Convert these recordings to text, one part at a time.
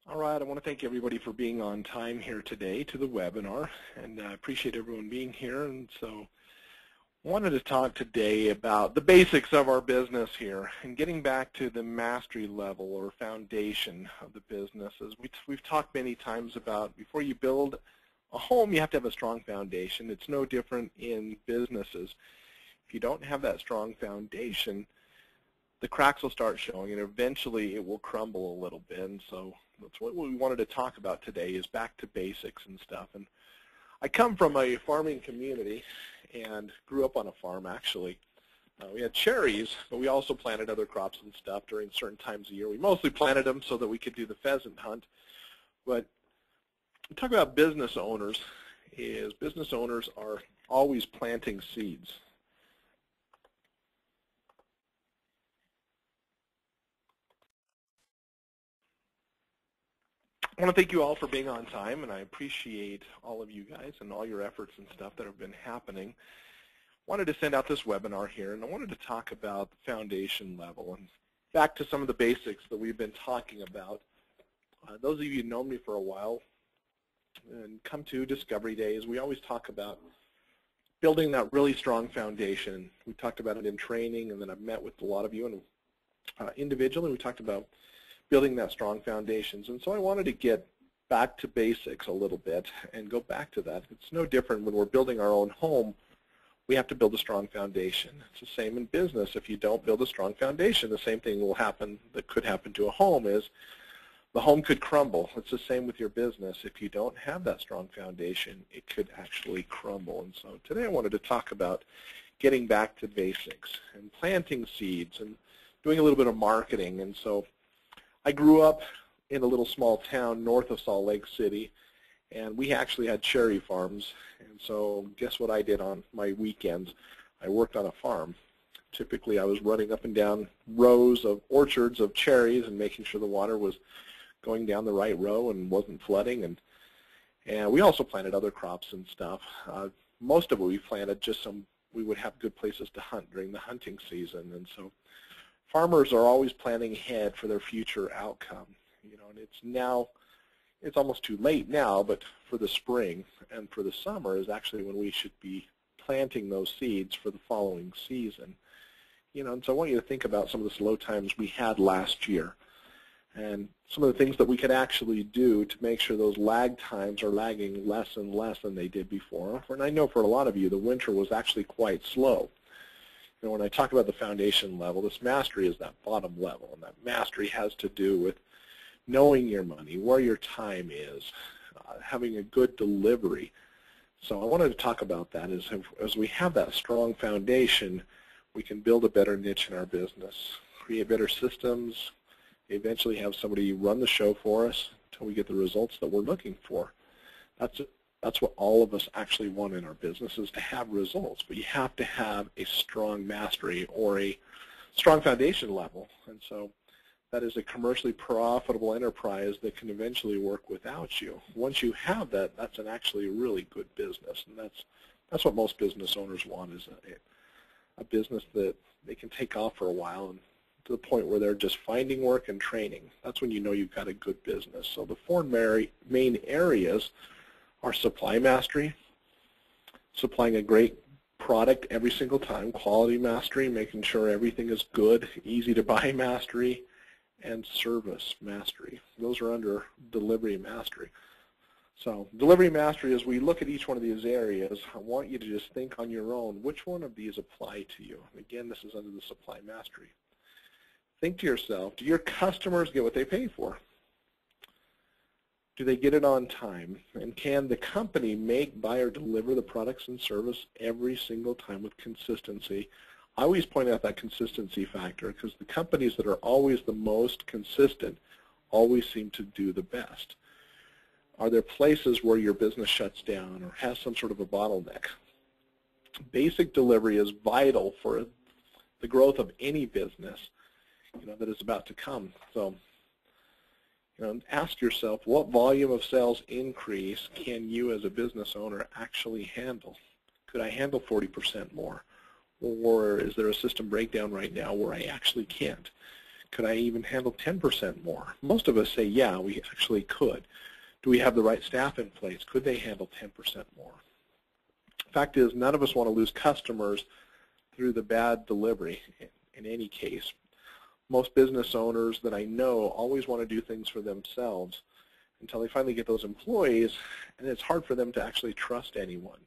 All right, I want to thank everybody for being on time here today to the webinar, and I appreciate everyone being here. And so I wanted to talk today about the basics of our business here and getting back to the mastery level or foundation of the business. As we've talked many times about, before you build a home, you have to have a strong foundation. It's no different in businesses. If you don't have that strong foundation, the cracks will start showing, and eventually it will crumble a little bit. And so that's what we wanted to talk about today, is back to basics and stuff. And I come from a farming community and grew up on a farm, actually. We had cherries, but we also planted other crops and stuff during certain times of year. We mostly planted them so that we could do the pheasant hunt. But we talk about business owners, is business owners are always planting seeds. I want to thank you all for being on time, and I appreciate all of you guys and all your efforts and stuff that have been happening. Wanted to send out this webinar here, and I wanted to talk about the foundation level and back to some of the basics that we've been talking about. Those of you who know me for a while and come to Discovery Days, we always talk about building that really strong foundation. We talked about it in training, and then I've met with a lot of you and individually. We talked about building that strong foundations. And so I wanted to get back to basics a little bit and go back to that. It's no different when we're building our own home. We have to build a strong foundation. It's the same in business. If you don't build a strong foundation, the same thing will happen that could happen to a home, is the home could crumble. It's the same with your business. If you don't have that strong foundation, it could actually crumble. And so today I wanted to talk about getting back to basics and planting seeds and doing a little bit of marketing. And so I grew up in a little small town north of Salt Lake City, and we actually had cherry farms. And so guess what I did on my weekends? I worked on a farm. Typically I was running up and down rows of orchards of cherries and making sure the water was going down the right row and wasn't flooding. And we also planted other crops and stuff. Most of it we planted just so we would have good places to hunt during the hunting season. And so farmers are always planning ahead for their future outcome, and it's almost too late now, but for the spring and for the summer is actually when we should be planting those seeds for the following season. And so I want you to think about some of the slow times we had last year and some of the things that we could actually do to make sure those lag times are lagging less and less than they did before. And I know for a lot of you, the winter was actually quite slow. When I talk about the foundation level, this mastery is that bottom level, and that mastery has to do with knowing your money, where your time is, having a good delivery. So I wanted to talk about that. As we have that strong foundation, we can build a better niche in our business, create better systems, eventually have somebody run the show for us until we get the results that we're looking for. That's what all of us actually want in our business, is to have results, but you have to have a strong mastery or a strong foundation level. And so that is a commercially profitable enterprise that can eventually work without you. Once you have that, that's actually a really good business, and that's what most business owners want, is a business that they can take off for a while and to the point where they're just finding work and training. That's when you know you've got a good business. So the four main areas are supply mastery, supplying a great product every single time, quality mastery, making sure everything is good, easy to buy mastery, and service mastery. Those are under delivery mastery. So delivery mastery, as we look at each one of these areas, I want you to just think on your own, which one of these apply to you? Again, this is under the supply mastery. Think to yourself, do your customers get what they pay for? Do they get it on time? And can the company make, buy, or deliver the products and service every single time with consistency? I always point out that consistency factor, because the companies that are always the most consistent always seem to do the best. Are there places where your business shuts down or has some sort of a bottleneck? Basic delivery is vital for the growth of any business that is about to come. So ask yourself, what volume of sales increase can you as a business owner actually handle? Could I handle 40% more? Or is there a system breakdown right now where I actually can't? Could I even handle 10% more? Most of us say, yeah, we actually could. Do we have the right staff in place? Could they handle 10% more? Fact is, none of us want to lose customers through the bad delivery in any case. Most business owners that I know always want to do things for themselves until they finally get those employees, and it's hard for them to actually trust anyone.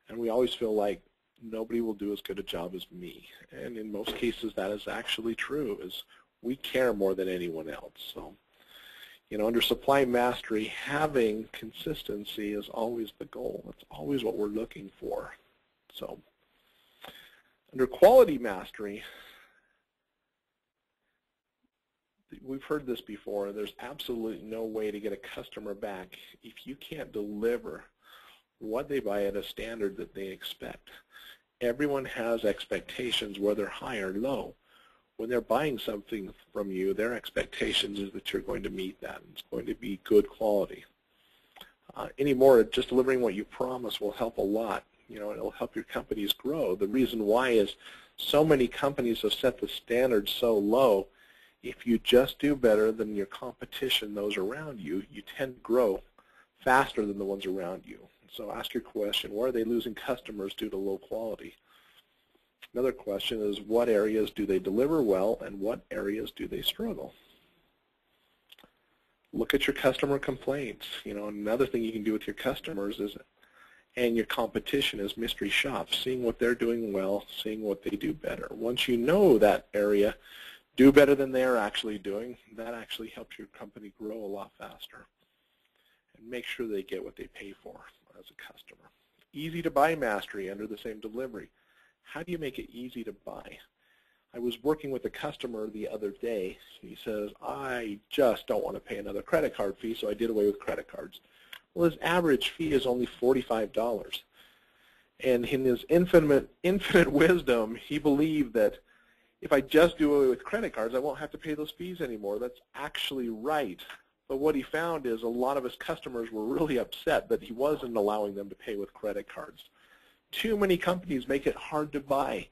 And we always feel like nobody will do as good a job as me. And in most cases, that is actually true, is we care more than anyone else. So, you know, under supply mastery, having consistency is always the goal. It's always what we're looking for. So, under quality mastery, we've heard this before, there's absolutely no way to get a customer back if you can't deliver what they buy at a standard that they expect. Everyone has expectations, whether high or low. When they're buying something from you, their expectations is that you're going to meet that. It's going to be good quality. Anymore, just delivering what you promise will help a lot. You know, it'll help your companies grow. The reason why is so many companies have set the standards so low. If you just do better than your competition, those around you, you tend to grow faster than the ones around you. So ask your question, where are they losing customers due to low quality? Another question is, what areas do they deliver well and what areas do they struggle? Look at your customer complaints. You know, another thing you can do with your customers is, and your competition, is mystery shop, seeing what they're doing well, seeing what they do better. Once you know that area, do better than they're actually doing, that actually helps your company grow a lot faster. And make sure they get what they pay for as a customer. Easy to buy mastery under the same delivery. How do you make it easy to buy? I was working with a customer the other day. He says, I just don't want to pay another credit card fee, so I did away with credit cards. Well, his average fee is only $45. And in his infinite wisdom, he believed that if I just do away with credit cards, I won't have to pay those fees anymore. That's actually right. But what he found is a lot of his customers were really upset that he wasn't allowing them to pay with credit cards. Too many companies make it hard to buy.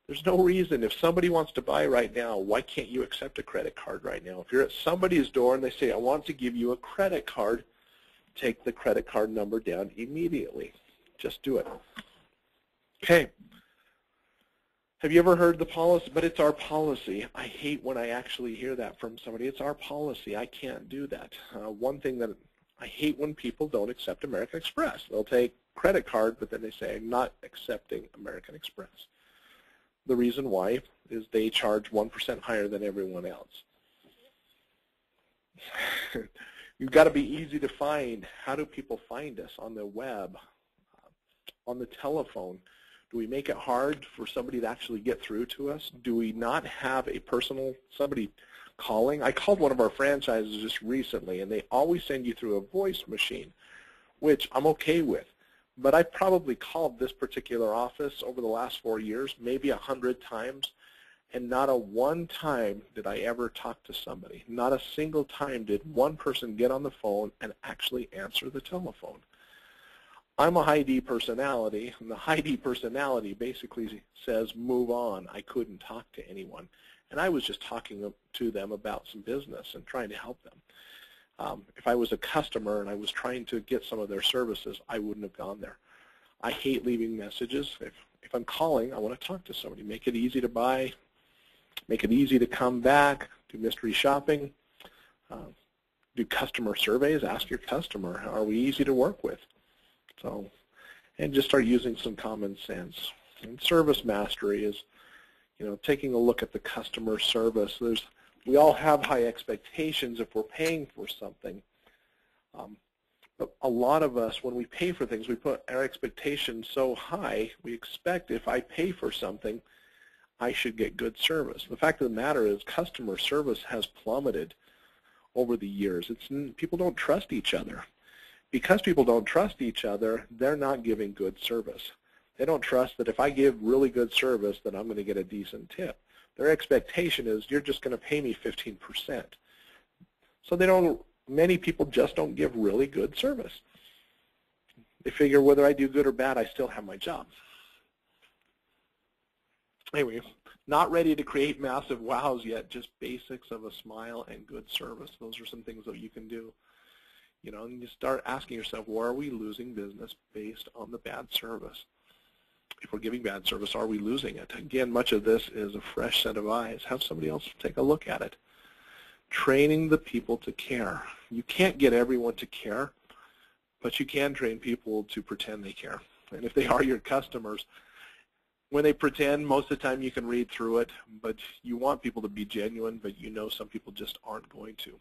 There's no reason. If somebody wants to buy right now, why can't you accept a credit card right now? If you're at somebody's door and they say, I want to give you a credit card, take the credit card number down immediately. Just do it. Okay. Have you ever heard the policy? But it's our policy. I hate when I actually hear that from somebody. It's our policy. I can't do that. One thing that I hate when people don't accept American Express. They'll take credit card, but then they say, I'm not accepting American Express. The reason why is they charge 1% higher than everyone else. You've got to be easy to find. How do people find us? On the web, on the telephone? Do we make it hard for somebody to actually get through to us? Do we not have a personal, somebody calling? I called one of our franchises just recently, and they always send you through a voice machine, which I'm okay with. But I probably called this particular office over the last 4 years, maybe 100 times, and not a one time did I ever talk to somebody. Not a single time did one person get on the phone and actually answer the telephone. I'm a high D personality, and the high D personality basically says, move on. I couldn't talk to anyone. And I was just talking to them about some business and trying to help them. If I was a customer and I was trying to get some of their services, I wouldn't have gone there. I hate leaving messages. If I'm calling, I want to talk to somebody. Make it easy to buy. Make it easy to come back. Do mystery shopping. Do customer surveys. Ask your customer, are we easy to work with? So, and just start using some common sense. And service mastery is, you know, taking a look at the customer service. We all have high expectations if we're paying for something. But a lot of us, when we pay for things, we put our expectations so high, we expect if I pay for something, I should get good service. The fact of the matter is customer service has plummeted over the years. People don't trust each other. Because people don't trust each other, they're not giving good service. They don't trust that if I give really good service, that I'm going to get a decent tip. Their expectation is you're just going to pay me 15%. So many people just don't give really good service. They figure whether I do good or bad, I still have my job. Anyway, Not ready to create massive wows yet, just basics of a smile and good service. Those are some things that you can do. You know, and you start asking yourself, where are we losing business based on the bad service? If we're giving bad service, are we losing it? Again, much of this is a fresh set of eyes. Have somebody else take a look at it. Training the people to care. You can't get everyone to care, but you can train people to pretend they care. And if they are your customers, when they pretend, most of the time you can read through it, but you want people to be genuine, but you know some people just aren't going to.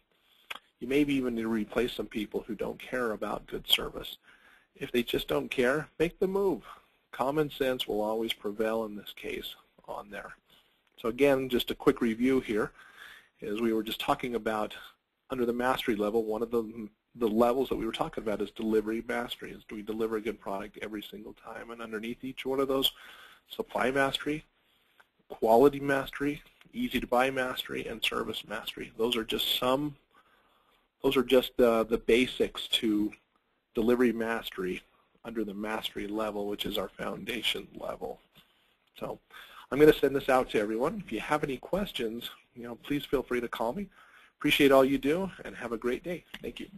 You maybe even need to replace some people who don't care about good service. If they just don't care, make the move. Common sense will always prevail in this case on there. So again, just a quick review here, as we were just talking about under the mastery level, one of the levels that we were talking about is delivery mastery. Do we deliver a good product every single time? And underneath each one of those, supply mastery, quality mastery, easy to buy mastery, and service mastery. Those are just the basics to delivery mastery under the mastery level, which is our foundation level. So I'm going to send this out to everyone. If you have any questions, please feel free to call me. Appreciate all you do, and have a great day. Thank you.